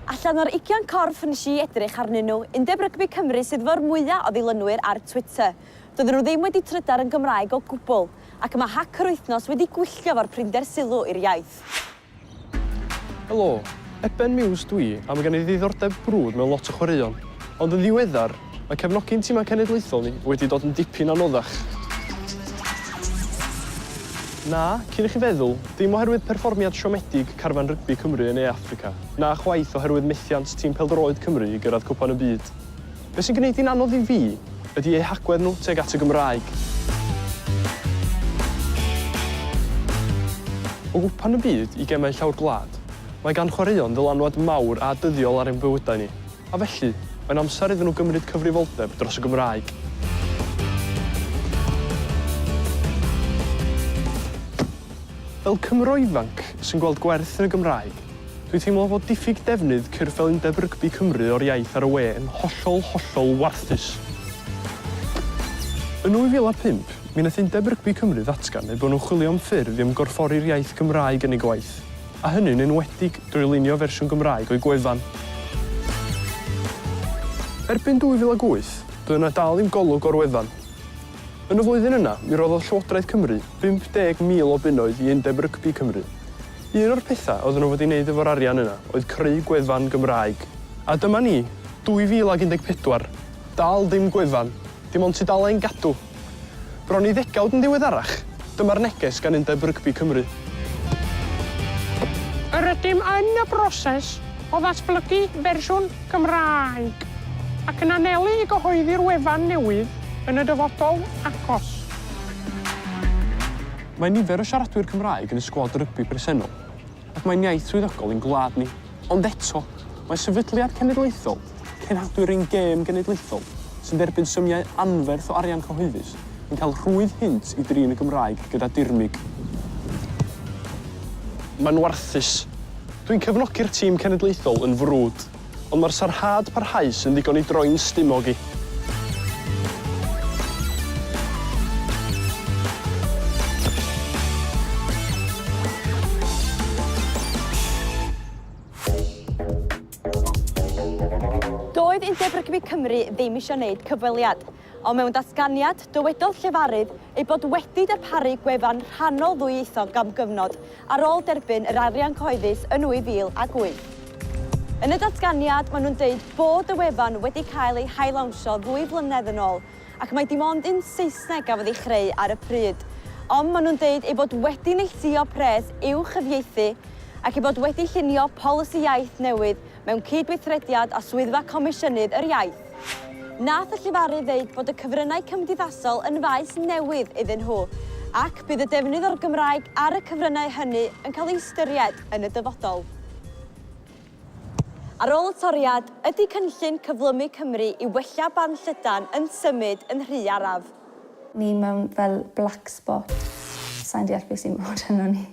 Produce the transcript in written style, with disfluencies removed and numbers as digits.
Allan o'r 20 corff nes I edrych arnyn nhw, Undeb Rygbi Cymru sydd fo'r mwyaf o ddilynwyr ar Twitter. Doedden nhw ddim wedi trydar yn Gymraeg o gwbl, ac Mae Hac yr Wythnos wedi gwylltio fo'r prinder sylw i'r iaith. Helo, Eben Miws dwi, a mae gen I ddiddordeb brwd mewn lot o chwaraeon. Ond yn ddiweddar, mae cefnogi'n tîmau cenedlaethol ni wedi dod yn dipyn anoddach. Na, cyn I chi feddwl, dim oherwydd perfformiad siomedig carfan rygbi Cymru yn Africa, na chwaith oherwydd methiant tîm pêl-droed Cymru I gyrraedd cwpan y byd. Be sy'n gwneud i'n anodd I fi ydy eu hagwedd nhw tuag at y Gymraeg. O gwpan y byd I gemau llawr gwlad, mae gan chwaraeon ddylanwad mawr a dyddiol ar ein bywydau ni, a felly mae'n amser iddyn nhw gymryd cyfrifoldeb dros y Gymraeg. Fel Cymro ifanc sy'n gweld gwerth yn y Gymraeg, dwi'n teimlo fod diffyg defnydd cyrff fel Undeb Rygbi Cymru o'r iaith ar y we yn hollol warthus. Yn 2005, mi wnaeth Undeb Rygbi Cymru ddatgan eu bod nhw'n chwilio am ffyrdd I ymgorffori'r iaith Gymraeg yn ei gwaith, a hynny'n enwedig drwy lunio fersiwn Gymraeg o'i gwefan. Erbyn 2008, doedd yna dal I'm golwg o'r wefan. Yn y flwyddyn yna, mi roddodd Llywodraeth Cymru 50,000 o bunnoedd I Undeb Rygbi Cymru. Un o'r pethau oedden nhw wedi wneud efo'r arian yna oedd creu gwefan Gymraeg. A dyma ni, 2014, dal dim gwefan, dim ond tudalen gadw. Bron I ddegawd yn ddiweddarach, dyma'r neges gan Undeb Rygbi Cymru. Yr ydym yn y broses o ddatblygu fersiwn Gymraeg ac yn anelu I gyhoeddi'r wefan newydd yn y dyfodol agos. Mae nifer o siaradwyr Cymraeg yn y sgwad rygbi presennol, ac mae'n iaith swyddogol i'n gwlad ni. Ond eto, mae sefydliad cenedlaethol, cenhadwyr ein gêm genedlaethol, sy'n derbyn symiau anferth o arian cyhoeddus, yn cael rhwydd hynt I drin y Gymraeg gyda dirmig. Mae'n warthus. Dwi'n cefnogi'r tîm cenedlaethol yn frwd, ond mae'r sarhad parhaus yn ddigon I droi'n stumog I. Doedd Undeb Rygbi Cymru ddim eisiau gwneud cyfweliad, ond mewn datganiad, dywedodd llefarydd ei bod wedi darparu gwefan rhannol ddwyieithog am gyfnod ar ôl derbyn yr arian cyhoeddus yn 2008. Yn y datganiad, maen nhw'n dweud bod y wefan wedi cael ei hailawnsio 2 flynedd yn ôl ac mae dim ond un Saesneg gafodd ei chreu ar y pryd. Ond maen nhw'n dweud ei bod wedi neilltuo pres i'w chyfieithu ac ei bod wedi llunio polisi iaith newydd mewn cydweithrediad a swyddfa comisiynydd yr iaith. Nath y llefarydd ddeud bod y cyfryngau cymdeithasol yn faes newydd iddyn nhw, ac bydd y defnydd o'r Gymraeg ar y cyfryngau hynny yn cael ei ystyried yn y dyfodol. Ar ôl y toriad, ydy cynllun cyflymu Cymru I wella ban llydan yn symud yn rhy araf. Ni mewn fel black spot. Sa'n deall beth sy'n bod yno ni.